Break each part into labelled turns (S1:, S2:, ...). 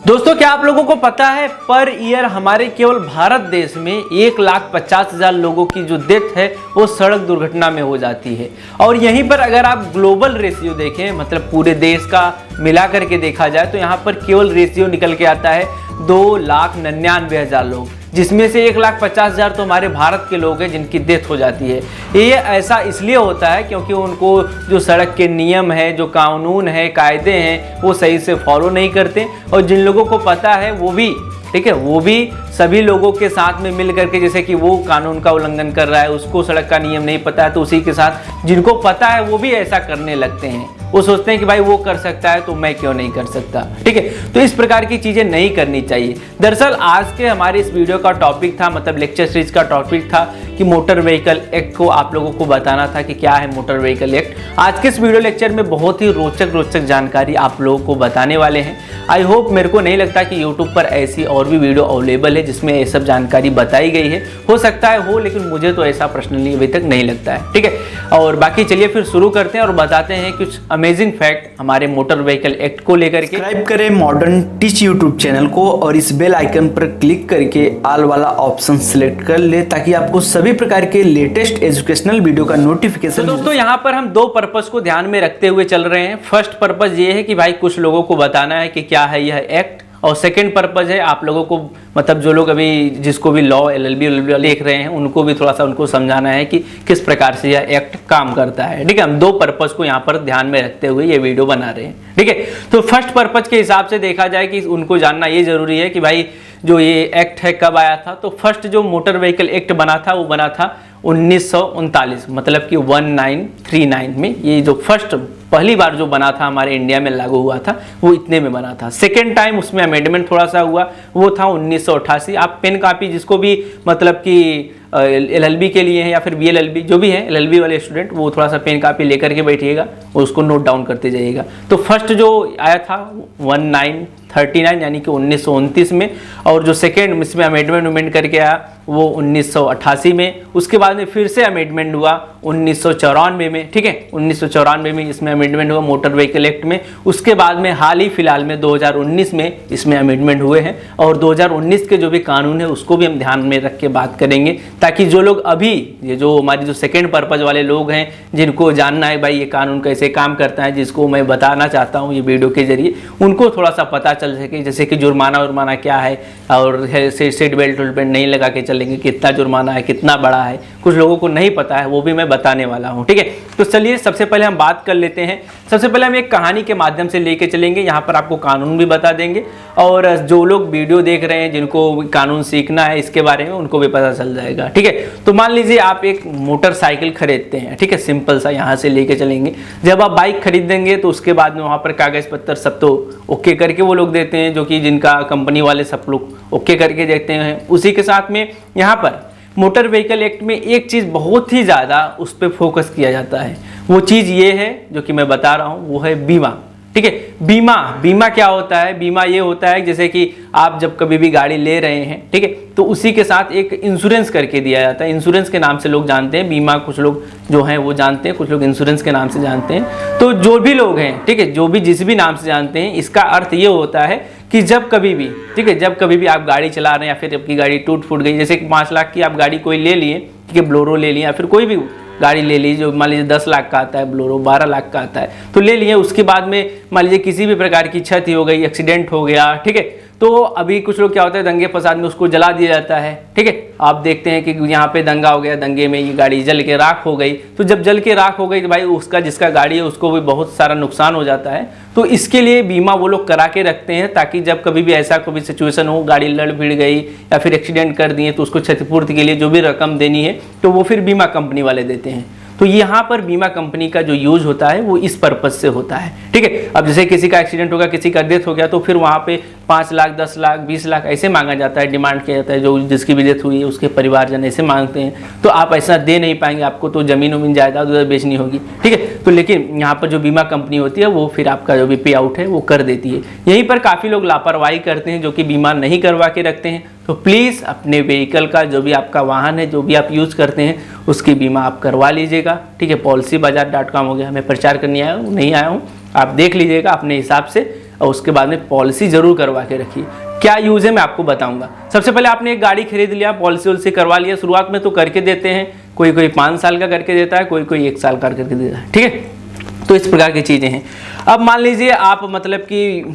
S1: दोस्तों, क्या आप लोगों को पता है पर ईयर हमारे केवल भारत देश में 1,50,000 लोगों की जो डेथ है वो सड़क दुर्घटना में हो जाती है। और यहीं पर अगर आप ग्लोबल रेशियो देखें, मतलब पूरे देश का मिला करके देखा जाए, तो यहाँ पर केवल रेशियो निकल के आता है 2,99,000 लोग, जिसमें से 1,50,000 तो हमारे भारत के लोग हैं जिनकी डेथ हो जाती है। ये ऐसा इसलिए होता है क्योंकि उनको जो सड़क के नियम है, जो कानून है, कायदे हैं, वो सही से फॉलो नहीं करते। और जिन लोगों को पता है वो भी, ठीक है, वो भी सभी लोगों के साथ में मिल करके, जैसे कि वो कानून का उल्लंघन कर रहा है, उसको सड़क का नियम नहीं पता है, तो उसी के साथ जिनको पता है वो भी ऐसा करने लगते हैं। वो सोचते हैं कि भाई वो कर सकता है तो मैं क्यों नहीं कर सकता, ठीक है। तो इस प्रकार की चीज़ें नहीं करनी चाहिए। दरअसल आज के हमारे इस वीडियो का टॉपिक था, मतलब लेक्चर सीरीज का टॉपिक था कि मोटर व्हीकल एक्ट को आप लोगों को बताना था कि क्या है मोटर व्हीकल एक्ट। आज के इस वीडियो लेक्चर में बहुत ही रोचक जानकारी आप लोगों को बताने वाले हैं। आई होप, मेरे को नहीं लगता कि यूट्यूब पर ऐसी और भी वीडियो अवेलेबल है जिसमें ये सब जानकारी बताई गई है। हो सकता है हो, लेकिन मुझे तो ऐसा पर्सनली अभी तक नहीं लगता है, ठीक है। और बाकी चलिए फिर शुरू करते हैं और बताते हैं कुछ अमेजिंग फैक्ट हमारे मोटर व्हीकल एक्ट को लेकर के।
S2: सब्सक्राइब करें मॉडर्न टीच यूट्यूब चैनल को और इस बेल आइकन पर क्लिक करके ऑल वाला ऑप्शन सिलेक्ट कर ले, ताकि आपको सभी प्रकार के लेटेस्ट एजुकेशनल वीडियो का नोटिफिकेशन।
S1: तो दोस्तों, यहाँ पर हम दो पर्पस को ध्यान में रखते हुए चल रहे हैं। फर्स्ट पर्पस ये है कि भाई कुछ लोगों को बताना है कि क्या है यह एक्ट, और सेकंड पर्पस है आप लोगों को, मतलब जो लोग अभी जिसको भी लॉ एलएलबी लिख रहे हैं उनको भी थोड़ा सा उनको समझाना है कि किस प्रकार से यह एक्ट काम करता है, ठीक है। हम दो पर्पस को यहाँ पर ध्यान में रखते हुए ये वीडियो बना रहे हैं, ठीक है। तो फर्स्ट पर्पस के हिसाब से देखा जाए कि उनको जानना ये जरूरी है कि भाई जो ये एक्ट है कब आया था। तो फर्स्ट जो मोटर व्हीकल एक्ट बना था वो बना था 1939, मतलब कि 1939 में। ये जो फर्स्ट पहली बार जो बना था हमारे इंडिया में लागू हुआ था वो इतने में बना था। सेकेंड टाइम उसमें अमेंडमेंट थोड़ा सा हुआ, वो था 1988। आप पेन कापी जिसको भी, मतलब कि एलएलबी के लिए है या फिर बीएलएलबी जो भी है, एलएलबी वाले स्टूडेंट वो थोड़ा सा पेन कापी लेकर के बैठिएगा, उसको नोट डाउन करते जाइएगा। तो फर्स्ट जो आया था 1939 यानी कि 1929 में, और जो सेकेंड इसमें अमेंडमेंट करके आया वो 1988 में। उसके बाद में फिर से अमेंडमेंट हुआ 1994 में, ठीक है। 1994 में इसमें अमेंडमेंट हुआ मोटर व्हीकल एक्ट में। उसके बाद में हाल ही फिलहाल में 2019 में इसमें अमेंडमेंट हुए हैं, और 2019 के जो भी कानून है उसको भी हम ध्यान में रख के बात करेंगे, ताकि जो लोग अभी ये जो हमारी जो सेकेंड पर्पज वाले लोग हैं जिनको जानना है भाई ये कानून कैसे काम करता है, जिसको मैं बताना चाहता हूँ ये वीडियो के जरिए, उनको थोड़ा सा पता चल सके। जैसे कि जुर्माना क्या है, और सीट बेल्ट नहीं लगा के चलेंगे, कितना जुर्माना है, कितना बड़ा है, कुछ लोगों को नहीं पता है, वो भी मैं बताने वाला हूँ, ठीक है। तो चलिए सबसे पहले हम बात कर लेते हैं। सबसे पहले हम एक कहानी के माध्यम से लेके चलेंगे, यहाँ पर आपको कानून भी बता देंगे, और जो लोग वीडियो देख रहे हैं जिनको कानून सीखना है इसके बारे में उनको भी पता चल जाएगा, ठीक है। तो मान लीजिए आप एक मोटरसाइकिल खरीदते हैं, ठीक है, सिंपल सा यहाँ से लेके चलेंगे। जब आप बाइक खरीदेंगे तो उसके बाद में वहाँ पर कागज पत्तर सब तो ओके करके वो लोग देते हैं, जो कि जिनका कंपनी वाले सब लोग ओके करके देते हैं। उसी के साथ में यहाँ पर मोटर व्हीकल एक्ट में एक चीज़ बहुत ही ज़्यादा उस पर फोकस किया जाता है। वो चीज़ ये है जो कि मैं बता रहा हूँ, वो है बीमा, ठीक है। बीमा क्या होता है? बीमा ये होता है जैसे कि आप जब कभी भी गाड़ी ले रहे हैं, ठीक है, तो उसी के साथ एक इंश्योरेंस करके दिया जाता है। इंश्योरेंस के नाम से लोग जानते हैं, बीमा कुछ लोग जो हैं वो जानते हैं, कुछ लोग इंश्योरेंस के नाम से जानते हैं। तो जो भी लोग हैं, ठीक है, जो भी जिस भी नाम से जानते हैं, इसका अर्थ ये होता है कि जब कभी भी, ठीक है, जब कभी भी आप गाड़ी चला रहे हैं या फिर आपकी गाड़ी टूट फूट गई, जैसे 5 लाख की आप गाड़ी कोई ले लिए, ठीक है, ब्लोरो ले लिया, फिर कोई भी गाड़ी ले ली जो मान लीजिए 10 लाख का आता है, ब्लोरो 12 लाख का आता है, तो ले लिए। उसके बाद में मान लीजिए किसी भी प्रकार की क्षति हो गई, एक्सीडेंट हो गया, ठीक है, तो अभी कुछ लोग क्या होता है, दंगे फसाद में उसको जला दिया जाता है, ठीक है। आप देखते हैं कि यहाँ पे दंगा हो गया, दंगे में ये गाड़ी जल के राख हो गई। तो जब जल के राख हो गई तो भाई उसका जिसका गाड़ी है उसको भी बहुत सारा नुकसान हो जाता है। तो इसके लिए बीमा वो लोग करा के रखते हैं, ताकि जब कभी भी ऐसा कोई सिचुएशन हो, गाड़ी लड़ भिड़ गई या फिर एक्सीडेंट कर दिए, तो उसको क्षतिपूर्ति के लिए जो भी रकम देनी है तो वो फिर बीमा कंपनी वाले देते हैं। तो यहाँ पर बीमा कंपनी का जो यूज होता है वो इस पर्पज से होता है, ठीक है। अब जैसे किसी का एक्सीडेंट हो गया, किसी का डेथ हो गया, तो फिर वहाँ पे 5 लाख, 10 लाख, 20 लाख ऐसे मांगा जाता है, डिमांड किया जाता है। जो जिसकी भी डेथ हुई है उसके परिवारजन ऐसे मांगते हैं, तो आप ऐसा दे नहीं पाएंगे, आपको तो जमीन वमीन जायदाद उधर बेचनी होगी, ठीक है। तो लेकिन यहाँ पर जो बीमा कंपनी होती है वो फिर आपका जो भी पे आउट है वो कर देती है। यहीं पर काफ़ी लोग लापरवाही करते हैं, जो कि बीमा नहीं करवा के रखते हैं। तो प्लीज़ अपने व्हीकल का, जो भी आपका वाहन है, जो भी आप यूज़ करते हैं, उसकी बीमा आप करवा लीजिएगा, ठीक है। policybazaar.com हो गया, मैं प्रचार करने आया हूँ, नहीं आया हूँ, आप देख लीजिएगा अपने हिसाब से। और उसके बाद में पॉलिसी ज़रूर करवा के रखिए। क्या यूज़ है मैं आपको बताऊंगा। सबसे पहले आपने एक गाड़ी खरीद लिया, पॉलिसी वॉलिसी करवा लिया, शुरुआत में तो करके देते हैं, कोई 5 साल का करके देता है, कोई 1 साल का करके देता है, ठीक है। तो इस प्रकार की चीज़ें हैं। अब मान लीजिए आप मतलब कि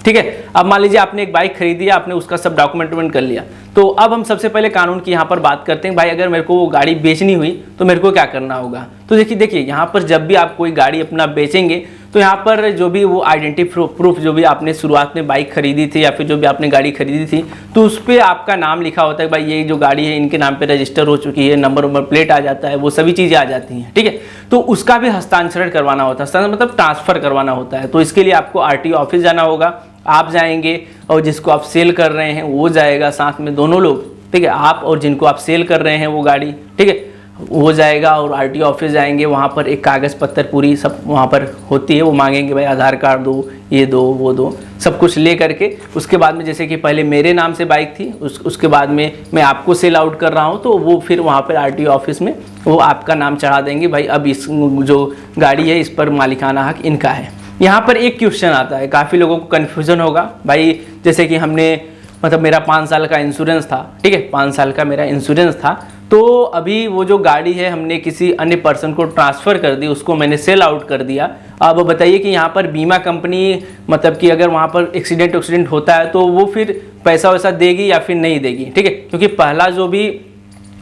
S1: ठीक है, अब मान लीजिए आपने एक बाइक खरीदी, आपने उसका सब डॉक्यूमेंट कर लिया, तो अब हम सबसे पहले कानून की यहाँ पर बात करते हैं। भाई अगर मेरे को वो गाड़ी बेचनी हुई तो मेरे को क्या करना होगा। तो देखिए यहाँ पर जब भी आप कोई गाड़ी अपना बेचेंगे तो यहाँ पर जो भी वो आइडेंटिटी प्रूफ जो भी आपने शुरुआत में बाइक खरीदी थी या फिर जो भी आपने गाड़ी खरीदी थी, तो उस पर आपका नाम लिखा होता है, भाई ये जो गाड़ी है इनके नाम पे रजिस्टर हो चुकी है, नंबर प्लेट आ जाता है, वो सभी चीज़ें आ जाती हैं, ठीक है। तो उसका भी हस्तांतरण करवाना होता है, हस्तांतरण मतलब ट्रांसफ़र करवाना होता है। तो इसके लिए आपको RTO ऑफिस जाना होगा, आप जाएंगे और जिसको आप सेल कर रहे हैं वो जाएगा, साथ में दोनों लोग, ठीक है, आप और जिनको आप सेल कर रहे हैं वो गाड़ी, ठीक है, वो जाएगा और RTO ऑफिस जाएंगे। वहाँ पर एक कागज़ पत्तर पूरी सब वहाँ पर होती है, वो मांगेंगे भाई आधार कार्ड दो, ये दो, वो दो, सब कुछ ले करके उसके बाद में जैसे कि पहले मेरे नाम से बाइक थी, उसके बाद में मैं आपको सेल आउट कर रहा हूँ, तो वो फिर वहाँ पर RTO ऑफिस में वो आपका नाम चढ़ा देंगे, भाई अब इस जो गाड़ी है इस पर मालिकाना हक इनका है। यहाँ पर एक क्वेश्चन आता है, काफ़ी लोगों को कन्फ्यूज़न होगा भाई, जैसे कि हमने मतलब मेरा 5 साल का इंश्योरेंस था, ठीक है, 5 साल का मेरा इंश्योरेंस था, तो अभी वो जो गाड़ी है हमने किसी अन्य पर्सन को ट्रांसफ़र कर दी, उसको मैंने सेल आउट कर दिया। अब बताइए कि यहाँ पर बीमा कंपनी मतलब कि अगर वहाँ पर एक्सीडेंट होता है तो वो फिर पैसा वैसा देगी या फिर नहीं देगी, ठीक है, क्योंकि पहला जो भी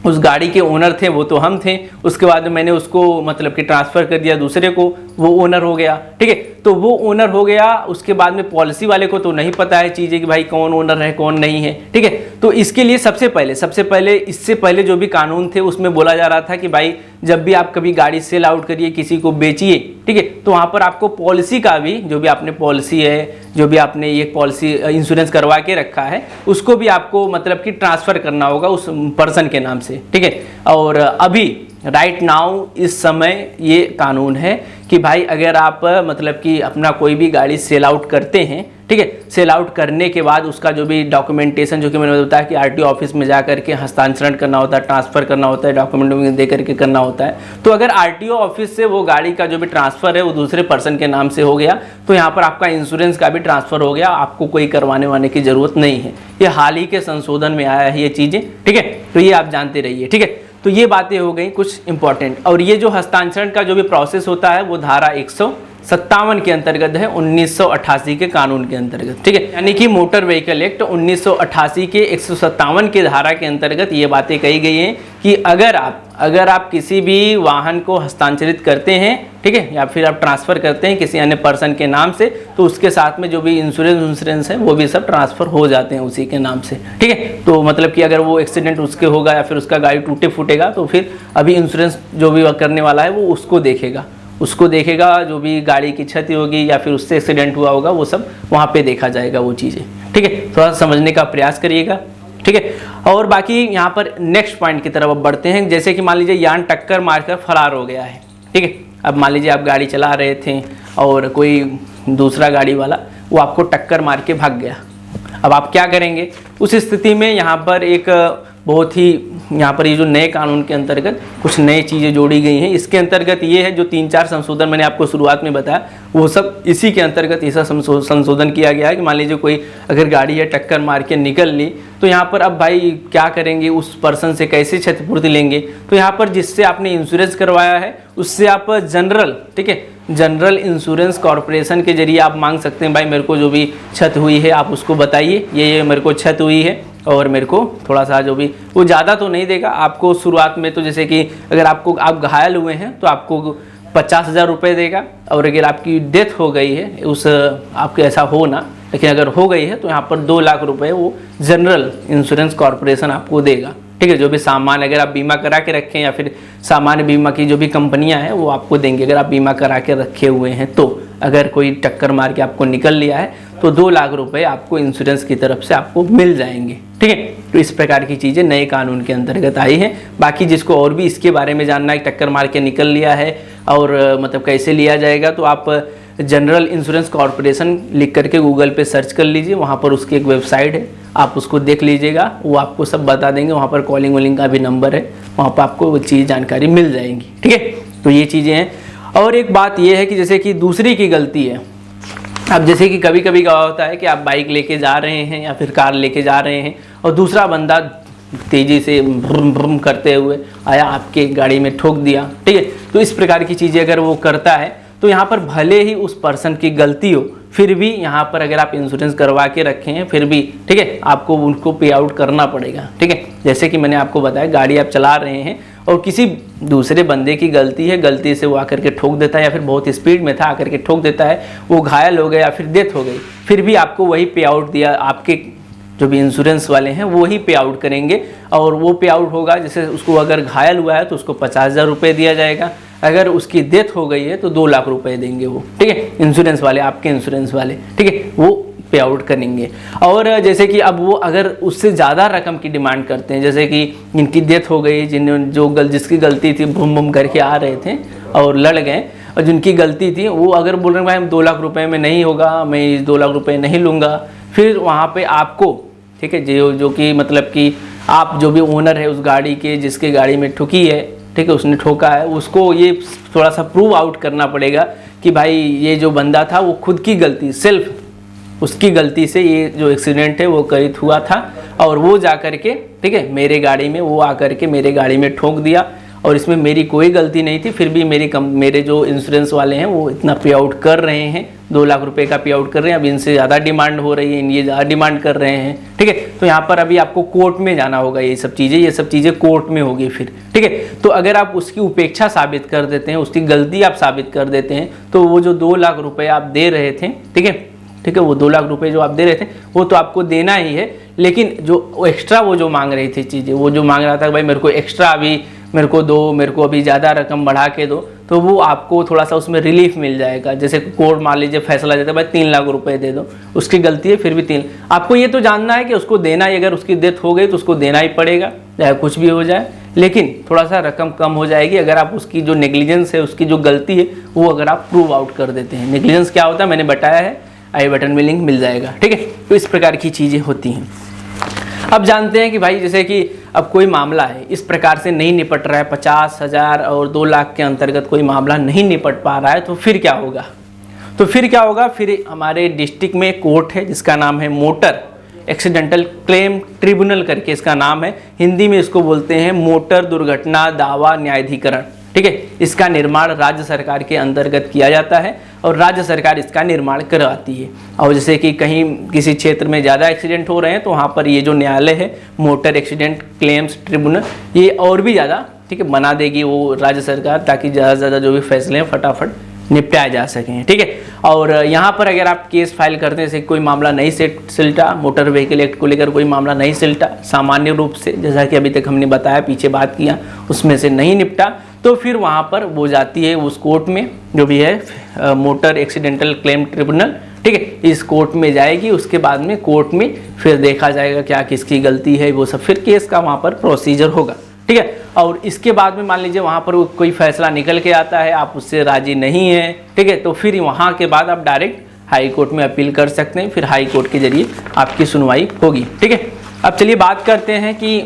S1: उस गाड़ी के ओनर थे वो तो हम थे, उसके बाद में मैंने उसको मतलब कि ट्रांसफ़र कर दिया दूसरे को, वो ओनर हो गया, ठीक है। तो वो ओनर हो गया, उसके बाद में पॉलिसी वाले को तो नहीं पता है चीज़ें कि भाई कौन ओनर है कौन नहीं है, ठीक है। तो इसके लिए सबसे पहले इससे पहले जो भी कानून थे उसमें बोला जा रहा था कि भाई जब भी आप कभी गाड़ी सेल आउट करिए, किसी को बेचिए, ठीक है, तो वहाँ पर आपको पॉलिसी का भी जो भी आपने पॉलिसी है, जो भी आपने ये पॉलिसी इंश्योरेंस करवा के रखा है, उसको भी आपको मतलब कि ट्रांसफ़र करना होगा उस पर्सन के नाम से, ठीक है। और अभी राइट नाउ इस समय ये कानून है कि भाई अगर आप मतलब कि अपना कोई भी गाड़ी सेल आउट करते हैं, ठीक है, सेल आउट करने के बाद उसका जो भी डॉक्यूमेंटेशन जो कि मैंने बताया कि RTO ऑफिस में जा करके हस्तांतरण करना होता है, ट्रांसफ़र करना होता है, डॉक्यूमेंट दे करके करना होता है। तो अगर RTO ऑफिस से वो गाड़ी का जो भी ट्रांसफ़र है वो दूसरे पर्सन के नाम से हो गया, तो यहाँ पर आपका इंश्योरेंस का भी ट्रांसफ़र हो गया, आपको कोई करवाने वाने की ज़रूरत नहीं है। ये हाल ही के संशोधन में आया है ये चीज़ें, ठीक है, तो ये आप जानते रहिए, ठीक है। तो ये बातें हो गई कुछ इंपॉर्टेंट। और ये जो हस्तांतरण का जो भी प्रोसेस होता है वो धारा 157 के अंतर्गत है, 1988 के कानून के अंतर्गत, ठीक है, यानी कि मोटर व्हीकल एक्ट 1988 के 157 के धारा के अंतर्गत ये बातें कही गई हैं कि अगर आप किसी भी वाहन को हस्तांतरित करते हैं, ठीक है, या फिर आप ट्रांसफ़र करते हैं किसी अन्य पर्सन के नाम से, तो उसके साथ में जो भी इंश्योरेंस है वो भी सब ट्रांसफ़र हो जाते हैं उसी के नाम से, ठीक है। तो मतलब कि अगर वो एक्सीडेंट उसके होगा या फिर उसका गाड़ी टूटे फूटेगा तो फिर अभी इंश्योरेंस जो भी करने वाला है वो उसको देखेगा, जो भी गाड़ी की क्षति होगी या फिर उससे एक्सीडेंट हुआ होगा वो सब वहाँ पे देखा जाएगा वो चीज़ें, ठीक है। थोड़ा सा समझने का प्रयास करिएगा, ठीक है। और बाकी यहाँ पर नेक्स्ट पॉइंट की तरफ अब बढ़ते हैं। जैसे कि मान लीजिए यान टक्कर मारकर फरार हो गया है, ठीक है। अब मान लीजिए आप गाड़ी चला रहे थे और कोई दूसरा गाड़ी वाला वो आपको टक्कर मार के भाग गया, अब आप क्या करेंगे उस स्थिति में। यहाँ पर एक बहुत ही यहाँ पर ये जो नए कानून के अंतर्गत कुछ नई चीज़ें जोड़ी गई हैं। इसके अंतर्गत ये है जो 3-4 संशोधन मैंने आपको शुरुआत में बताया वो सब इसी के अंतर्गत ऐसा संशोधन किया गया है कि मान लीजिए कोई अगर गाड़ी है टक्कर मार के निकल ली, तो यहाँ पर अब भाई क्या करेंगे, उस पर्सन से कैसे क्षतिपूर्ति लेंगे। तो यहाँ पर जिससे आपने इंश्योरेंस करवाया है उससे आप जनरल, ठीक है, जनरल इंश्योरेंस कॉरपोरेशन के जरिए आप मांग सकते हैं, भाई मेरे को जो भी क्षति हुई है आप उसको बताइए, ये मेरे को क्षति हुई है और मेरे को थोड़ा सा जो भी, वो ज़्यादा तो नहीं देगा आपको शुरुआत में। तो जैसे कि अगर आप घायल हुए हैं तो आपको 50,000 रुपये देगा, और अगर आपकी डेथ हो गई है उस आपके ऐसा हो ना, लेकिन अगर हो गई है तो यहाँ पर 2 लाख रुपए वो जनरल इंश्योरेंस कॉरपोरेशन आपको देगा, ठीक है। जो भी सामान अगर आप बीमा करा के रखें या फिर सामान्य बीमा की जो भी कंपनियां हैं वो आपको देंगे अगर आप बीमा करा के रखे हुए हैं। तो अगर कोई टक्कर मार के आपको निकल लिया है तो 2 लाख रुपए आपको इंश्योरेंस की तरफ से आपको मिल जाएंगे, ठीक है। तो इस प्रकार की चीज़ें नए कानून के अंतर्गत आई हैं। बाकी जिसको और भी इसके बारे में जानना है, टक्कर मार के निकल लिया है और मतलब कैसे लिया जाएगा, तो आप जनरल इंश्योरेंस कॉरपोरेशन लिख करके गूगल पे सर्च कर लीजिए, वहाँ पर उसकी एक वेबसाइट है, आप उसको देख लीजिएगा, वो आपको सब बता देंगे। वहाँ पर कॉलिंग वॉलिंग का भी नंबर है, वहाँ पर आपको वो चीज़ जानकारी मिल जाएंगी, ठीक है। तो ये चीज़ें हैं। और एक बात ये है कि जैसे कि दूसरी की गलती है, अब जैसे कि कभी कभी क्या होता है कि आप बाइक लेके जा रहे हैं या फिर कार लेके जा रहे हैं और दूसरा बंदा तेज़ी से भ्रुम भ्रुम करते हुए आया, आपके गाड़ी में ठोक दिया, ठीक है। तो इस प्रकार की चीज़ें अगर वो करता है तो यहाँ पर भले ही उस पर्सन की गलती हो, फिर भी यहाँ पर अगर आप इंश्योरेंस करवा के रखे हैं फिर भी, ठीक है, आपको उनको पे आउट करना पड़ेगा, ठीक है। जैसे कि मैंने आपको बताया, गाड़ी आप चला रहे हैं और किसी दूसरे बंदे की गलती है, गलती से वो आकर के ठोक देता है या फिर बहुत स्पीड में था आकर के ठोक देता है, वो घायल हो गया या फिर डेथ हो गई, फिर भी आपको वही पे आउट दिया, आपके जो भी इंश्योरेंस वाले हैं वो ही पे आउट करेंगे। और वो पे आउट होगा, जैसे उसको अगर घायल हुआ है तो उसको 50,000 रुपये दिया जाएगा, अगर उसकी डेथ हो गई है तो 2 लाख रुपए देंगे वो, ठीक है, इंश्योरेंस वाले, आपके इंश्योरेंस वाले, ठीक है, वो पे आउट करेंगे। और जैसे कि अब वो अगर उससे ज़्यादा रकम की डिमांड करते हैं, जैसे कि इनकी डेथ हो गई, जिसकी गलती थी, भूम भूम करके आ रहे थे और लड़ गए, और जिनकी गलती थी वो अगर बोल रहे हैं भाई हम 2 लाख रुपए में नहीं होगा, मैं इस 2 लाख रुपए नहीं लूँगा, फिर वहाँ पे आपको, ठीक है, जो कि मतलब कि आप जो भी ओनर है उस गाड़ी के, जिसके गाड़ी में ठुकी है, ठीक है, उसने ठोका है, उसको ये थोड़ा सा प्रूव आउट करना पड़ेगा कि भाई ये जो बंदा था वो खुद की गलती, सेल्फ उसकी गलती से ये जो एक्सीडेंट है वो करित हुआ था, और वो जा कर के, ठीक है, मेरे गाड़ी में वो आकर के मेरे गाड़ी में ठोक दिया और इसमें मेरी कोई गलती नहीं थी, फिर भी मेरे जो इंश्योरेंस वाले हैं वो इतना पे आउट कर रहे हैं, 2 लाख रुपए का पे आउट कर रहे हैं। अब इनसे ज़्यादा डिमांड हो रही है, ये ज़्यादा डिमांड कर रहे हैं, ठीक है। तो यहाँ पर अभी आपको कोर्ट में जाना होगा, ये सब चीज़ें कोर्ट में होगी फिर, ठीक है। तो अगर आप उसकी उपेक्षा साबित कर देते हैं, उसकी गलती आप साबित कर देते हैं, तो वो जो 2 लाख रुपए आप दे रहे थे, ठीक है, वो 2 लाख रुपए जो आप दे रहे थे वो तो आपको देना ही है, लेकिन जो एक्स्ट्रा वो जो मांग रही थी चीज़ें, वो जो मांग रहा था भाई मेरे को एक्स्ट्रा अभी मेरे को दो, मेरे को अभी ज़्यादा रकम बढ़ा के दो, तो वो आपको थोड़ा सा उसमें रिलीफ मिल जाएगा। जैसे कोर्ट मान लीजिए फैसला देता है भाई 3 लाख रुपए दे दो, उसकी गलती है फिर भी 3, आपको ये तो जानना है कि उसको देना ही, अगर उसकी डेथ हो गई तो उसको देना ही पड़ेगा, चाहे कुछ भी हो जाए, लेकिन थोड़ा सा रकम कम हो जाएगी अगर आप उसकी जो नेग्लिजेंस है, उसकी जो गलती है वो अगर आप प्रूव आउट कर देते हैं। नेग्लिजेंस क्या होता है मैंने बताया है, आई बटन में लिंक मिल जाएगा, ठीक है। तो इस प्रकार की चीज़ें होती हैं। अब जानते हैं कि भाई जैसे कि अब कोई मामला है इस प्रकार से नहीं निपट रहा है, 50,000 और 2 लाख के अंतर्गत कोई मामला नहीं निपट पा रहा है, तो फिर क्या होगा? फिर हमारे डिस्ट्रिक्ट में कोर्ट है जिसका नाम है मोटर एक्सीडेंटल क्लेम ट्रिब्यूनल करके इसका नाम है, हिंदी में इसको बोलते हैं मोटर दुर्घटना दावा न्यायाधिकरण, ठीक है। इसका निर्माण राज्य सरकार के अंतर्गत किया जाता है और राज्य सरकार इसका निर्माण करवाती है। और जैसे कि कहीं किसी क्षेत्र में ज़्यादा एक्सीडेंट हो रहे हैं तो वहाँ पर ये जो न्यायालय है मोटर एक्सीडेंट क्लेम्स ट्रिब्यूनल, ये और भी ज़्यादा, ठीक है, बना देगी वो राज्य सरकार, ताकि ज़्यादा से ज़्यादा जो भी फैसले हैं फटाफट निपटाए जा सकें, ठीक है। और यहाँ पर अगर आप केस फाइल करते हैं, जैसे कोई मामला नहीं सिलटा, मोटर व्हीकल एक्ट को लेकर कोई मामला नहीं सिलटा सामान्य रूप से, जैसा कि अभी तक हमने बताया, पीछे बात किया, उसमें से नहीं निपटा, तो फिर वहाँ पर वो जाती है उस कोर्ट में जो भी है मोटर एक्सीडेंटल क्लेम ट्रिब्यूनल, ठीक है, इस कोर्ट में जाएगी। उसके बाद में कोर्ट में फिर देखा जाएगा क्या किसकी गलती है, वो सब फिर केस का वहाँ पर प्रोसीजर होगा, ठीक है। और इसके बाद में मान लीजिए वहाँ पर कोई फैसला निकल के आता है, आप उससे राजी नहीं हैं, ठीक है, तो फिर वहाँ के बाद आप डायरेक्ट हाई कोर्ट में अपील कर सकते हैं, फिर हाई कोर्ट के जरिए आपकी सुनवाई होगी, ठीक है। अब चलिए बात करते हैं कि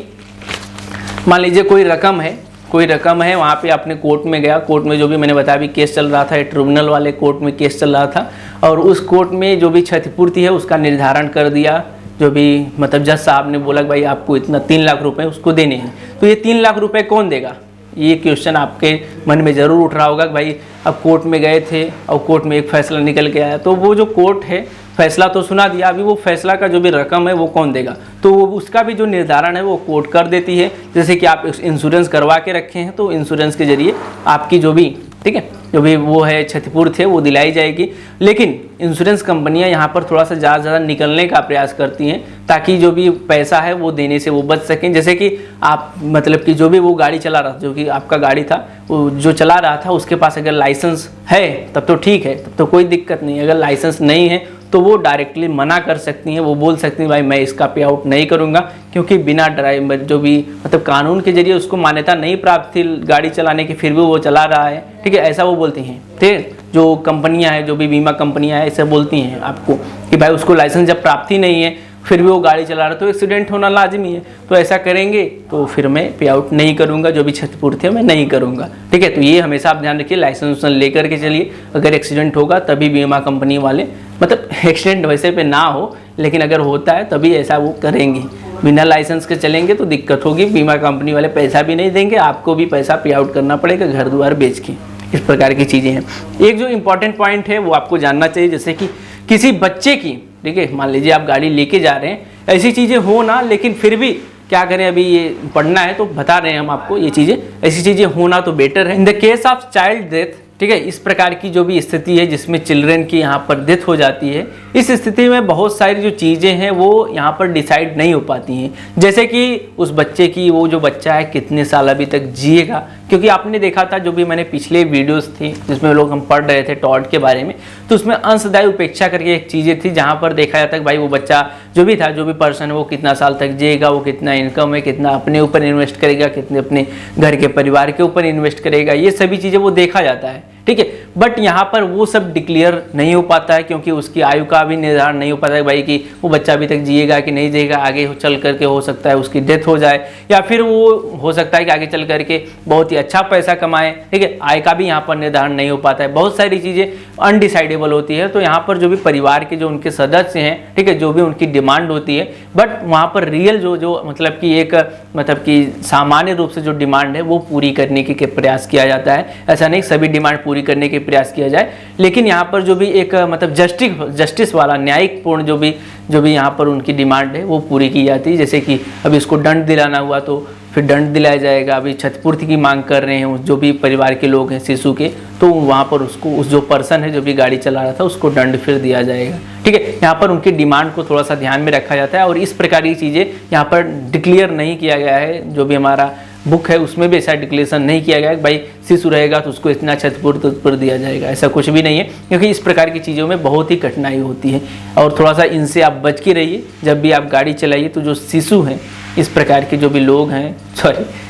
S1: मान लीजिए कोई रकम है वहाँ पे आपने कोर्ट में गया, कोर्ट में जो भी मैंने बताया अभी केस चल रहा था, ट्रिब्यूनल वाले कोर्ट में केस चल रहा था, और उस कोर्ट में जो भी क्षतिपूर्ति है उसका निर्धारण कर दिया, जो भी मतलब जज साहब ने बोला कि भाई आपको इतना 3 लाख रुपए उसको देने हैं, तो ये 3 लाख रुपए कौन देगा? ये क्वेश्चन आपके मन में ज़रूर उठ रहा होगा कि भाई अब कोर्ट में गए थे और कोर्ट में एक फैसला निकल के आया, तो वो जो कोर्ट है फैसला तो सुना दिया, अभी वो फैसला का जो भी रकम है वो कौन देगा? तो वो उसका भी जो निर्धारण है वो कोर्ट कर देती है। जैसे कि आप इंश्योरेंस करवा के रखे हैं तो इंश्योरेंस के जरिए आपकी जो भी, ठीक है, जो भी वो है क्षतिपूर्ति है वो दिलाई जाएगी। लेकिन इंश्योरेंस कंपनियां यहाँ पर थोड़ा सा ज़्यादा निकलने का प्रयास करती हैं ताकि जो भी पैसा है वो देने से वो बच सकें। जैसे कि आप मतलब कि जो भी वो गाड़ी चला रहा था, जो कि आपका गाड़ी था, वो जो चला रहा था उसके पास अगर लाइसेंस है तब तो ठीक है, तब तो कोई दिक्कत नहीं। अगर लाइसेंस नहीं है तो वो डायरेक्टली मना कर सकती हैं, वो बोल सकती हैं भाई मैं इसका पे आउट नहीं करूँगा, क्योंकि बिना ड्राइवर जो भी मतलब कानून के जरिए उसको मान्यता नहीं प्राप्त थी गाड़ी चलाने की, फिर भी वो चला रहा है, ठीक है, ऐसा वो बोलती हैं। ठीक, जो कंपनियां हैं, जो भी बीमा कंपनियां हैं, ऐसे बोलती हैं आपको कि भाई उसको लाइसेंस जब प्राप्ति नहीं है, फिर भी वो गाड़ी चला रहा है तो एक्सीडेंट होना लाजमी है। तो ऐसा करेंगे तो फिर मैं पे आउट नहीं करूँगा, जो भी क्षतिपूर्ति है मैं नहीं करूँगा। ठीक है, तो ये हमेशा आप ध्यान रखिए, लाइसेंस लेकर के चलिए। अगर एक्सीडेंट होगा तभी बीमा कंपनी वाले, मतलब एक्सीडेंट वैसे पे ना हो लेकिन अगर होता है तभी ऐसा वो करेंगे। बिना लाइसेंस के चलेंगे तो दिक्कत होगी, बीमा कंपनी वाले पैसा भी नहीं देंगे, आपको भी पैसा पे आउट करना पड़ेगा घर द्वार बेच के। इस प्रकार की चीज़ें हैं। एक जो इम्पॉर्टेंट पॉइंट है वो आपको जानना चाहिए, जैसे कि किसी बच्चे की, ठीक है, मान लीजिए आप गाड़ी लेके जा रहे हैं, ऐसी चीज़ें हो ना, लेकिन फिर भी क्या करें, अभी ये पढ़ना है तो बता रहे हैं हम आपको ये चीज़ें, ऐसी चीज़ें होना तो बेटर है। In the case of child death, ठीक है, इस प्रकार की जो भी स्थिति है जिसमें चिल्ड्रन की यहाँ पर डेथ हो जाती है, इस स्थिति में बहुत सारी जो चीज़ें हैं वो यहाँ पर डिसाइड नहीं हो पाती हैं। जैसे कि उस बच्चे की, वो जो बच्चा है कितने साल अभी तक जिएगा, क्योंकि आपने देखा था जो भी मैंने पिछले वीडियोस थी जिसमें लोग हम पढ़ रहे थे टॉड के बारे में, तो उसमें अंशदायी उपेक्षा करके एक चीज़ें थी जहाँ पर देखा जाता है कि भाई वो बच्चा जो भी था, जो भी पर्सन है, वो कितना साल तक जिएगा, वो कितना इनकम है, कितना अपने ऊपर इन्वेस्ट करेगा, कितने अपने घर के परिवार के ऊपर इन्वेस्ट करेगा, ये सभी चीज़ें वो देखा जाता है। ठीक है, बट यहाँ पर वो सब डिक्लेयर नहीं हो पाता है क्योंकि उसकी आयु का भी निर्धारण नहीं हो पाता है भाई कि वो बच्चा अभी तक जिएगा कि नहीं जिएगा, आगे चल करके हो सकता है उसकी डेथ हो जाए, या फिर वो हो सकता है कि आगे चल करके बहुत ही अच्छा पैसा कमाए। ठीक है, आय का भी यहाँ पर निर्धारण नहीं हो पाता है, बहुत सारी चीज़ें अनडिसाइडेबल होती है। तो यहाँ पर जो भी परिवार के जो उनके सदस्य हैं, ठीक है, जो भी उनकी डिमांड होती है, बट वहाँ पर रियल जो मतलब कि एक मतलब कि सामान्य रूप से जो डिमांड है वो पूरी करने के प्रयास किया जाता है। ऐसा नहीं सभी डिमांड पूरी करने के प्रयास किया जाए, लेकिन यहाँ पर जो भी एक मतलब जस्टिस वाला न्यायिक पूर्ण जो भी यहाँ पर उनकी डिमांड है वो पूरी की जाती है। जैसे कि अभी इसको दंड दिलाना हुआ तो फिर दंड दिलाया जाएगा, अभी क्षतिपूर्ति की मांग कर रहे हैं जो भी परिवार के लोग हैं शिशु के, तो वहाँ पर उसको उस जो पर्सन है जो भी गाड़ी चला रहा था उसको दंड फिर दिया जाएगा। ठीक है, यहाँ पर उनकी डिमांड को थोड़ा सा ध्यान में रखा जाता है और इस प्रकार की चीज़ें यहाँ पर डिक्लेयर नहीं किया गया है। जो भी हमारा बुक है उसमें भी ऐसा डिक्लेरेशन नहीं किया गया है कि भाई शिशु रहेगा तो उसको इतना क्षतिपूर्ति पर दिया जाएगा, ऐसा कुछ भी नहीं है, क्योंकि इस प्रकार की चीज़ों में बहुत ही कठिनाई होती है। और थोड़ा सा इनसे आप बच के रहिए जब भी आप गाड़ी चलाइए। तो जो शिशु हैं, इस प्रकार के जो भी लोग हैं,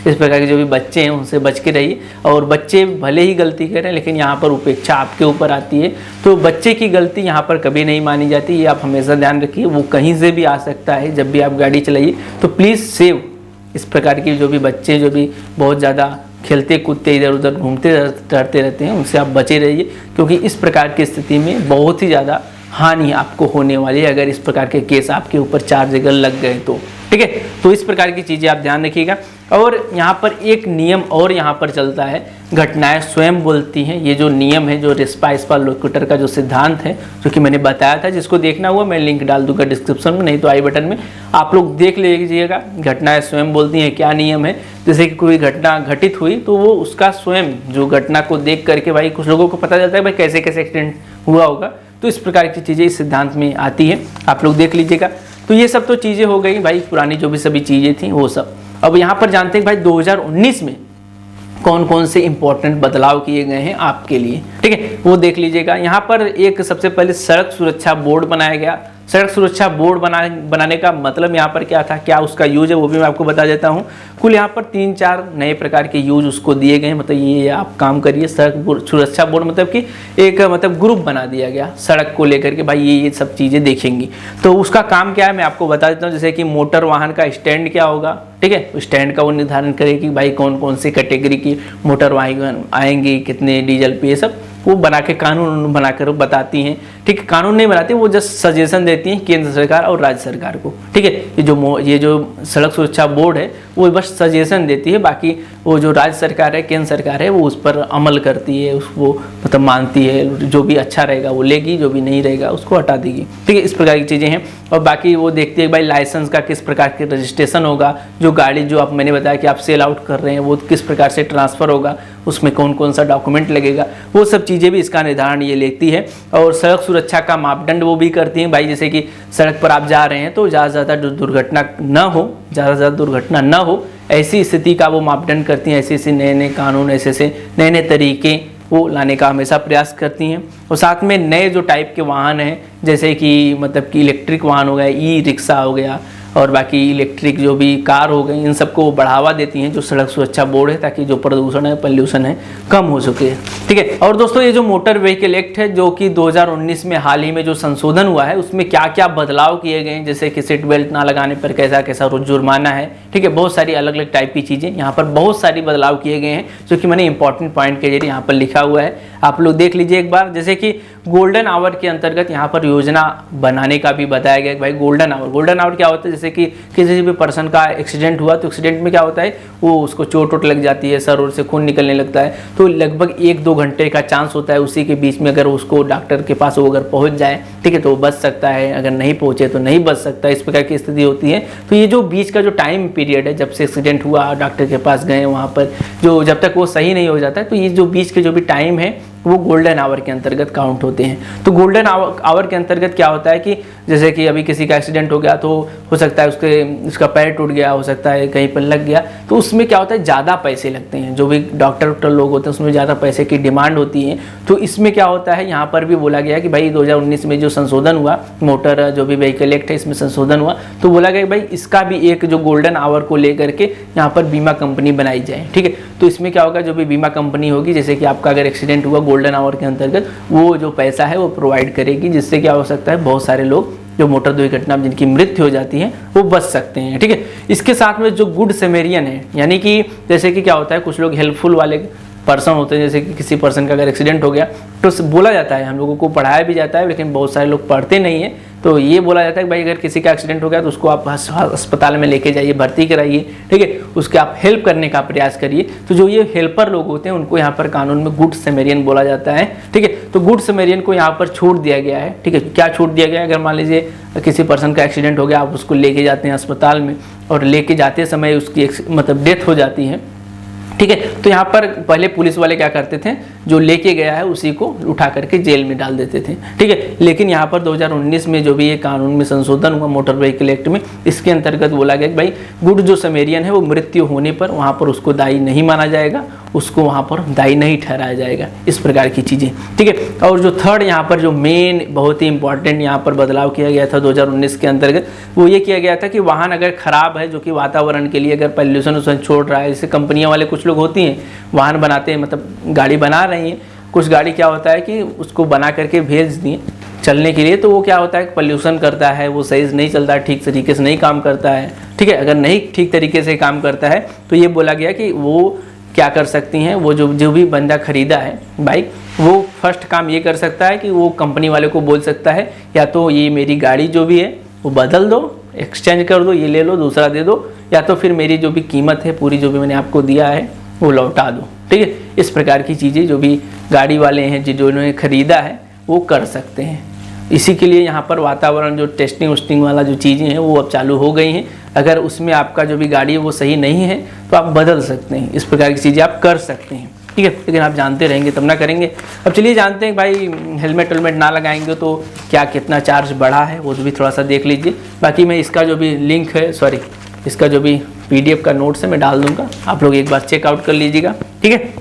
S1: इस प्रकार के जो भी बच्चे हैं, उनसे बच के रहिए। और बच्चे भले ही गलती करें लेकिन यहाँ पर उपेक्षा आपके ऊपर आती है, तो बच्चे की गलती यहाँ पर कभी नहीं मानी जाती, ये आप हमेशा ध्यान रखिए। वो कहीं से भी आ सकता है, जब भी आप गाड़ी चलाइए तो प्लीज़ सेव। इस प्रकार की जो भी बच्चे जो भी बहुत ज़्यादा खेलते कूदते इधर उधर घूमते टहलते रहते हैं, उनसे आप बचे रहिए, क्योंकि इस प्रकार की स्थिति में बहुत ही ज़्यादा हानि आपको होने वाली है अगर इस प्रकार के केस आपके ऊपर 4 जगह लग गए तो। ठीक है, तो इस प्रकार की चीज़ें आप ध्यान रखिएगा। और यहाँ पर एक नियम और यहाँ पर चलता है, घटनाएं स्वयं बोलती हैं। ये जो नियम है, जो रेस्पा लोकेटर का जो सिद्धांत है, जो कि मैंने बताया था, जिसको देखना हुआ मैं लिंक डाल दूंगा डिस्क्रिप्शन में, नहीं तो आई बटन में, आप लोग देख लीजिएगा। घटनाएं स्वयं बोलती हैं क्या नियम है। जैसे कि कोई घटना घटित हुई तो वो उसका स्वयं जो घटना को देख करके, भाई कुछ लोगों को पता चलता है भाई कैसे कैसे एक्सीडेंट हुआ होगा, तो इस प्रकार की चीज़ें इस सिद्धांत में आती है, आप लोग देख लीजिएगा। तो ये सब तो चीज़ें हो गई भाई, पुरानी जो भी सभी चीज़ें थी वो सब। अब यहाँ पर जानते हैं भाई 2019 में कौन कौन से इंपॉर्टेंट बदलाव किए गए हैं आपके लिए। ठीक है, वो देख लीजिएगा। यहाँ पर एक सबसे पहले सड़क सुरक्षा बोर्ड बनाया गया। सड़क सुरक्षा बोर्ड बनाने का मतलब यहाँ पर क्या था, क्या उसका यूज है, वो भी मैं आपको बता देता हूँ। कुल यहाँ पर 3-4 नए प्रकार के यूज उसको दिए गए, मतलब ये आप काम करिए। सड़क सुरक्षा बोर्ड मतलब कि एक मतलब ग्रुप बना दिया गया सड़क को लेकर के, भाई ये सब चीज़ें देखेंगी। तो उसका काम क्या है मैं आपको बता देता हूँ। जैसे कि मोटर वाहन का स्टैंड क्या होगा, ठीक है, स्टैंड का वो निर्धारण करेगी कि भाई कौन कौन सी कैटेगरी की मोटर वाहन आएंगी, कितने डीजल पे, ये सब वो बना के कानून बनाकर बताती हैं। ठीक है, कानून नहीं बनाती, वो जस्ट सजेशन देती हैं केंद्र सरकार और राज्य सरकार को। ठीक है, ये जो सड़क सुरक्षा बोर्ड है वो बस सजेशन देती है, बाकी वो जो राज्य सरकार है, केंद्र सरकार है, वो उस पर अमल करती है, उसको मतलब मानती है। जो भी अच्छा रहेगा वो लेगी, जो भी नहीं रहेगा उसको हटा देगी। ठीक है, इस प्रकार की चीज़ें हैं। और बाकी वो देखती है भाई लाइसेंस का किस प्रकार के रजिस्ट्रेशन होगा, जो गाड़ी जो आप मैंने बताया कि आप सेल आउट कर रहे हैं वो किस प्रकार से ट्रांसफ़र होगा, उसमें कौन कौन सा डॉक्यूमेंट लगेगा, वो सब चीज़ें भी इसका निर्धारण ये लेती है। और सड़क सुरक्षा का मापदंड वो भी करती हैं भाई। जैसे कि सड़क पर आप जा रहे हैं तो ज़्यादा से ज़्यादा दुर्घटना न हो, ज़्यादा से ज़्यादा दुर्घटना न हो, ऐसी स्थिति का वो मापदंड करती हैं। ऐसे नए कानून, ऐसे नए तरीके वो लाने का हमेशा प्रयास करती हैं। और साथ में नए जो टाइप के वाहन हैं, जैसे कि मतलब कि इलेक्ट्रिक वाहन हो गया, ई रिक्शा हो गया, और बाकी इलेक्ट्रिक जो भी कार हो गई इन सबको वो बढ़ावा देती हैं जो सड़क सुरक्षा बोर्ड है, ताकि जो प्रदूषण है पोल्यूशन है कम हो सके। ठीक है। और दोस्तों ये जो मोटर व्हीकल एक्ट है जो कि 2019 में हाल ही में जो संशोधन हुआ है उसमें क्या क्या बदलाव किए गए हैं, जैसे कि सीट बेल्ट ना लगाने पर कैसा कैसा जुर्माना है। ठीक है, बहुत सारी अलग अलग टाइप की चीज़ें यहाँ पर बहुत सारी बदलाव किए गए हैं जो कि मैंने इंपॉर्टेंट पॉइंट के जरिए यहाँ पर लिखा हुआ है, आप लोग देख लीजिए एक बार। जैसे कि गोल्डन आवर के अंतर्गत यहाँ पर योजना बनाने का भी बताया गया कि भाई गोल्डन आवर क्या होता है, जैसे कि किसी भी पर्सन का एक्सीडेंट हुआ तो एक्सीडेंट में क्या होता है वो उसको चोट वोट लग जाती है, सर और से खून निकलने लगता है, तो लगभग 1-2 घंटे का चांस होता है, उसी के बीच में अगर उसको डॉक्टर के पास वो अगर पहुंच जाए, ठीक है, तो वो बच सकता है, अगर नहीं पहुंचे तो नहीं बच सकता, इस प्रकार की स्थिति होती है। तो ये जो बीच का जो टाइम पीरियड है जब से एक्सीडेंट हुआ डॉक्टर के पास गए वहाँ पर जो जब तक वो सही नहीं हो जाता है, तो ये जो बीच के जो भी टाइम है वो गोल्डन आवर के अंतर्गत काउंट होते हैं। तो गोल्डन आवर के अंतर्गत क्या होता है कि जैसे कि अभी किसी का एक्सीडेंट हो गया तो हो सकता है उसका पैर टूट गया, हो सकता है कहीं पर लग गया, तो उसमें क्या होता है ज़्यादा पैसे लगते हैं, जो भी डॉक्टर लोग होते हैं उसमें ज़्यादा पैसे की डिमांड होती है। तो इसमें क्या होता है यहाँ पर भी बोला गया कि भाई 2019 में जो संशोधन हुआ मोटर जो भी व्हीकल एक्ट है इसमें संशोधन हुआ, तो बोला गया कि भाई इसका भी एक जो गोल्डन आवर को लेकर के यहाँ पर बीमा कंपनी बनाई जाए। ठीक है, तो इसमें क्या होगा, जो भी बीमा कंपनी होगी, जैसे कि आपका अगर एक्सीडेंट हुआ गोल्डन आवर के अंतर्गत वो जो पैसा है वो प्रोवाइड करेगी, जिससे क्या हो सकता है बहुत सारे लोग जो मोटर दुर्घटना में जिनकी मृत्यु हो जाती है वो बच सकते हैं। ठीक है, इसके साथ में जो गुड सेमेरियन है, यानी कि जैसे कि क्या होता है कुछ लोग हेल्पफुल वाले पर्सन होते हैं, जैसे कि किसी पर्सन का अगर एक्सीडेंट हो गया तो बोला जाता है, हम लोगों को पढ़ाया भी जाता है, लेकिन बहुत सारे लोग पढ़ते नहीं है, तो ये बोला जाता है कि भाई अगर किसी का एक्सीडेंट हो गया तो उसको आप अस्पताल में लेके जाइए, भर्ती कराइए, ठीक है, उसके आप हेल्प करने का प्रयास करिए। तो जो ये हेल्पर लोग होते हैं उनको यहाँ पर कानून में गुड सेमेरियन बोला जाता है। ठीक है, तो गुड सेमेरियन को यहाँ पर छूट दिया गया है। ठीक है, क्या छूट दिया गया है, अगर मान लीजिए किसी पर्सन का एक्सीडेंट हो गया, आप उसको लेके जाते हैं अस्पताल में और लेके जाते समय उसकी मतलब डेथ हो जाती है, ठीक है, तो यहाँ पर पहले पुलिस वाले क्या करते थे, जो लेके गया है उसी को उठा करके जेल में डाल देते थे। ठीक है, लेकिन यहाँ पर 2019 में जो भी ये कानून में संशोधन हुआ मोटर व्हीकल एक्ट में, इसके अंतर्गत बोला गया कि भाई गुड जो सेमेरियन है वो मृत्यु होने पर वहाँ पर उसको दायी नहीं माना जाएगा, उसको वहाँ पर दायी नहीं ठहराया जाएगा, इस प्रकार की चीज़ें। ठीक है, और जो थर्ड यहाँ पर जो मेन बहुत ही इंपॉर्टेंट यहाँ पर बदलाव किया गया था 2019 के अंतर्गत, वो ये किया गया था कि वाहन अगर खराब है, जो कि वातावरण के लिए अगर पॉल्यूशन छोड़ रहा है, जैसे कंपनियां वाले कुछ लोग होती हैं वाहन बनाते हैं, मतलब गाड़ी बना रही हैं, कुछ गाड़ी क्या होता है कि उसको बना करके भेज दिए चलने के लिए, तो वो क्या होता है कि पॉल्यूशन करता है, वो सही से नहीं चलता है, ठीक तरीके से नहीं काम करता है। ठीक है, अगर नहीं ठीक तरीके से काम करता है तो ये बोला गया कि वो क्या कर सकती हैं, वो जो भी बंदा खरीदा है बाइक, वो फर्स्ट काम ये कर सकता है कि वो कंपनी वाले को बोल सकता है या तो ये मेरी गाड़ी जो भी है वो बदल दो, एक्सचेंज कर दो, ये ले लो दूसरा दे दो, या तो फिर मेरी जो भी कीमत है पूरी जो भी मैंने आपको दिया है वो लौटा दो। ठीक है, इस प्रकार की चीज़ें जो भी गाड़ी वाले हैं जिन्होंने खरीदा है वो कर सकते हैं। इसी के लिए यहाँ पर वातावरण जो टेस्टिंग वेस्टिंग वाला जो चीज़ें हैं वो अब चालू हो गई हैं। अगर उसमें आपका जो भी गाड़ी है वो सही नहीं है तो आप बदल सकते हैं, इस प्रकार की चीज़ें आप कर सकते हैं। ठीक है, लेकिन आप जानते रहेंगे तब ना करेंगे। अब चलिए जानते हैं भाई हेलमेट वेलमेट ना लगाएंगे तो क्या कितना चार्ज बढ़ा है, वो भी थोड़ा सा देख लीजिए। बाकी मैं इसका जो भी लिंक है, सॉरी इसका जो भी PDF का नोट्स है मैं डाल दूंगा, आप लोग एक बार चेकआउट कर लीजिएगा। ठीक है,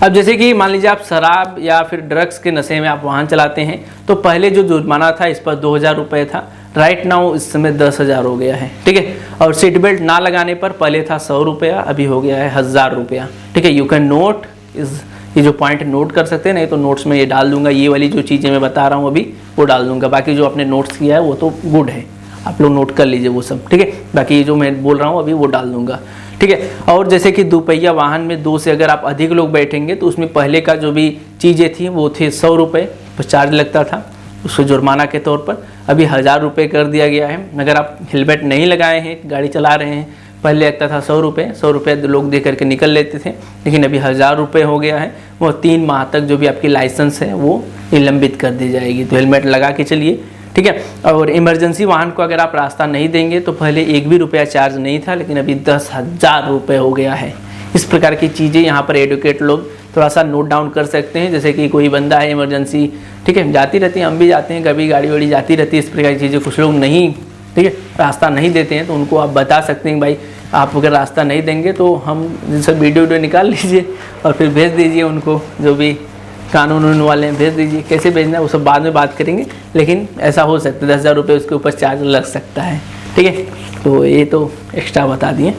S1: अब जैसे कि मान लीजिए आप शराब या फिर ड्रग्स के नशे में आप वाहन चलाते हैं तो पहले जो जुर्माना था इस पर 2000 रुपये था, राइट नाउ इस समय 10,000 हो गया है। ठीक है, और सीट बेल्ट ना लगाने पर पहले था 100 रुपया, अभी हो गया है 1000 रुपया। ठीक है, यू कैन नोट ये जो पॉइंट नोट कर सकते हैं, नहीं तो नोट्स में ये डाल दूंगा, ये वाली जो चीज़ें मैं बता रहा हूँ अभी वो डाल दूंगा, बाकी जो आपने नोट्स किया है वो तो गुड है, आप लोग नोट कर लीजिए वो सब। ठीक है, बाकी जो मैं बोल रहा हूँ अभी वो डाल दूंगा। ठीक है, और जैसे कि दोपहिया वाहन में 2 से अगर आप अधिक लोग बैठेंगे तो उसमें पहले का जो भी चीज़ें थी वो थे 100 रुपये चार्ज लगता था उसको जुर्माना के तौर पर, अभी 1000 रुपये कर दिया गया है। अगर आप हेलमेट नहीं लगाए हैं, गाड़ी चला रहे हैं, पहले लगता था 100 रुपये लोग दे करके निकल लेते थे, लेकिन अभी 1000 रुपये हो गया है। वो 3 माह तक जो भी आपकी लाइसेंस है वो निलंबित कर दी जाएगी, तो हेलमेट लगा के चलिए। ठीक है, और इमरजेंसी वाहन को अगर आप रास्ता नहीं देंगे तो पहले 1 भी रुपया चार्ज नहीं था, लेकिन अभी 10,000 रुपये हो गया है। इस प्रकार की चीज़ें यहाँ पर एडवोकेट लोग थोड़ा सा नोट डाउन कर सकते हैं। जैसे कि कोई बंदा है इमरजेंसी, ठीक है, जाती रहती है, हम भी जाते हैं, कभी गाड़ी वाड़ी जाती रहती है, इस प्रकार की चीज़ें कुछ लोग नहीं, ठीक है, रास्ता नहीं देते हैं, तो उनको आप बता सकते हैं भाई आप अगर रास्ता नहीं देंगे तो हम जैसे वीडियो निकाल लीजिए और फिर भेज दीजिए उनको, जो भी कानून वाले हैं भेज दीजिए, कैसे भेजना है वो सब बाद में बात करेंगे, लेकिन ऐसा हो सकता है 10,000 रुपये उसके ऊपर चार्ज लग सकता है। ठीक है। तो ये तो एक्स्ट्रा बता दिए,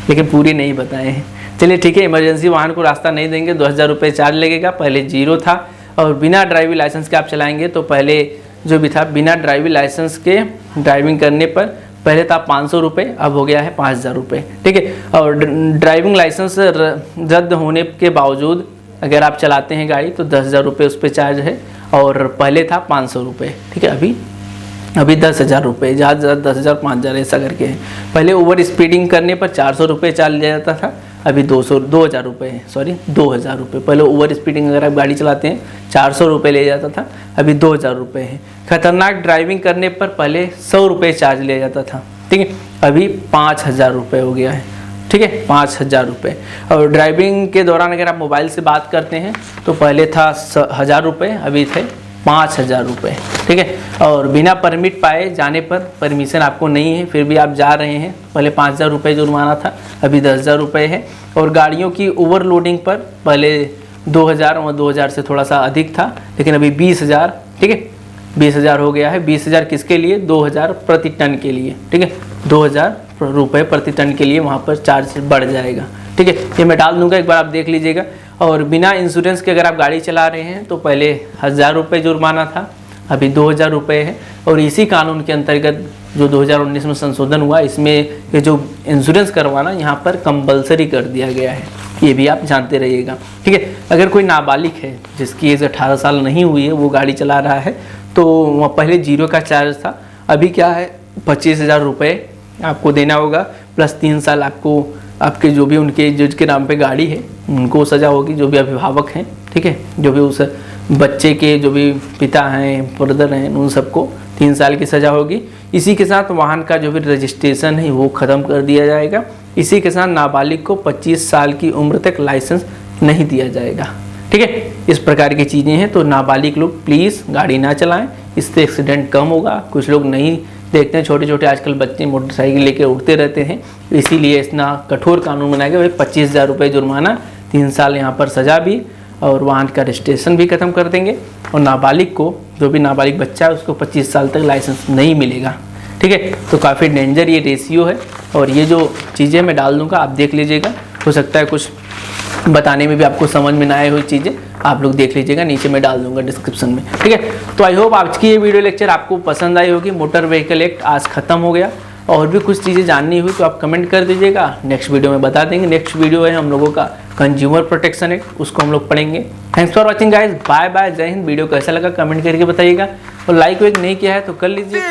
S1: लेकिन पूरी नहीं बताए हैं। चलिए ठीक है, इमरजेंसी वाहन को रास्ता नहीं देंगे, 2000 रुपये चार्ज लगेगा। पहले 0 था, और बिना ड्राइविंग लाइसेंस के आप चलाएंगे तो पहले जो भी था बिना ड्राइविंग लाइसेंस के ड्राइविंग करने पर पहले था 500 रुपये, अब हो गया है 5000 रुपये। ठीक है। और ड्राइविंग लाइसेंस रद्द होने के बावजूद अगर आप चलाते हैं गाड़ी तो 10,000 रुपये उस पर चार्ज है, और पहले था 500 रुपये। ठीक है, अभी 10,000 रुपये, ज़्यादा से ज़्यादा 10,000 5,000 ऐसा करके है। पहले ओवर स्पीडिंग करने पर 400 रुपये चार्ज लिया जाता था, अभी 2,000 रुपये है, सॉरी 2,000 रुपये। पहले ओवर स्पीडिंग अगर आप गाड़ी चलाते हैं 400 रुपये ले जाता था, अभी 2,000 रुपये है। खतरनाक ड्राइविंग करने पर पहले 100 रुपये चार्ज लिया जाता था, ठीक है, अभी 5,000 रुपये हो गया है। ठीक है, 5,000 रुपये। और ड्राइविंग के दौरान अगर आप मोबाइल से बात करते हैं तो पहले था 1,000 रुपये, अभी थे 5,000 रुपये। ठीक है। और बिना परमिट पाए जाने पर, परमिशन आपको नहीं है फिर भी आप जा रहे हैं, पहले 5,000 रुपये जुर्माना था, अभी 10,000 रुपये है। और गाड़ियों की ओवरलोडिंग पर पहले 2,000 और 2,000 से थोड़ा सा अधिक था, लेकिन अभी 20,000, ठीक है, 20,000 हो गया है। 20,000 किसके लिए? 2,000 प्रति टन के लिए। ठीक है, 2,000 रुपये प्रति टन के लिए वहाँ पर चार्ज बढ़ जाएगा। ठीक है, ये मैं डाल दूंगा, एक बार आप देख लीजिएगा। और बिना इंश्योरेंस के अगर आप गाड़ी चला रहे हैं तो पहले 1,000 रुपये जुर्माना था, अभी 2,000 रुपये है। और इसी कानून के अंतर्गत जो 2019 में संशोधन हुआ, इसमें ये जो इंश्योरेंस करवाना यहाँ पर कंपलसरी कर दिया गया है, ये भी आप जानते रहिएगा। ठीक है। अगर कोई नाबालिग है जिसकी एज 18 साल नहीं हुई है, वो गाड़ी चला रहा है, तो वहाँ पहले 0 का चार्ज था, अभी क्या है 25,000 रुपये आपको देना होगा, प्लस 3 साल आपको आपके जो भी उनके जिसके नाम पे गाड़ी है उनको सज़ा होगी, जो भी अभिभावक हैं। ठीक है, जो भी उस बच्चे के जो भी पिता हैं, ब्रदर हैं, उन सबको 3 साल की सज़ा होगी। इसी के साथ वाहन का जो भी रजिस्ट्रेशन है वो ख़त्म कर दिया जाएगा। इसी के साथ नाबालिग को 25 साल की उम्र तक लाइसेंस नहीं दिया जाएगा। ठीक है, इस प्रकार की चीज़ें हैं। तो नाबालिग लोग प्लीज़ गाड़ी ना चलाएं, इससे एक्सीडेंट कम होगा। कुछ लोग नहीं देखते हैं, छोटे छोटे आजकल बच्चे मोटरसाइकिल लेके उड़ते रहते हैं, इसीलिए इतना कठोर कानून बनाया गया। 25,000 रुपये जुर्माना, 3 साल यहाँ पर सज़ा भी, और वाहन का रजिस्ट्रेशन भी खत्म कर देंगे। और नाबालिग को, जो भी नाबालिग बच्चा है, उसको 25 साल तक लाइसेंस नहीं मिलेगा। ठीक है, तो काफ़ी डेंजर ये रेशियो है। और ये जो चीज़ें मैं डाल दूँगा, आप देख लीजिएगा, हो सकता है कुछ बताने में भी आपको समझ में ना आए हुई चीज़ें आप लोग देख लीजिएगा, नीचे मैं डाल दूंगा डिस्क्रिप्शन में। ठीक है, तो आई होप आज की ये वीडियो लेक्चर आपको पसंद आई होगी। मोटर व्हीकल एक्ट आज खत्म हो गया, और भी कुछ चीज़ें जाननी हुई तो आप कमेंट कर दीजिएगा, नेक्स्ट वीडियो में बता देंगे। नेक्स्ट वीडियो है हम लोगों का कंज्यूमर प्रोटेक्शन एक्ट, उसको हम लोग पढ़ेंगे। Thanks for watching guys, bye bye, जय हिंद। वीडियो कैसा लगा कमेंट करके बताइएगा, और लाइक वाइक नहीं किया है तो कर लीजिए।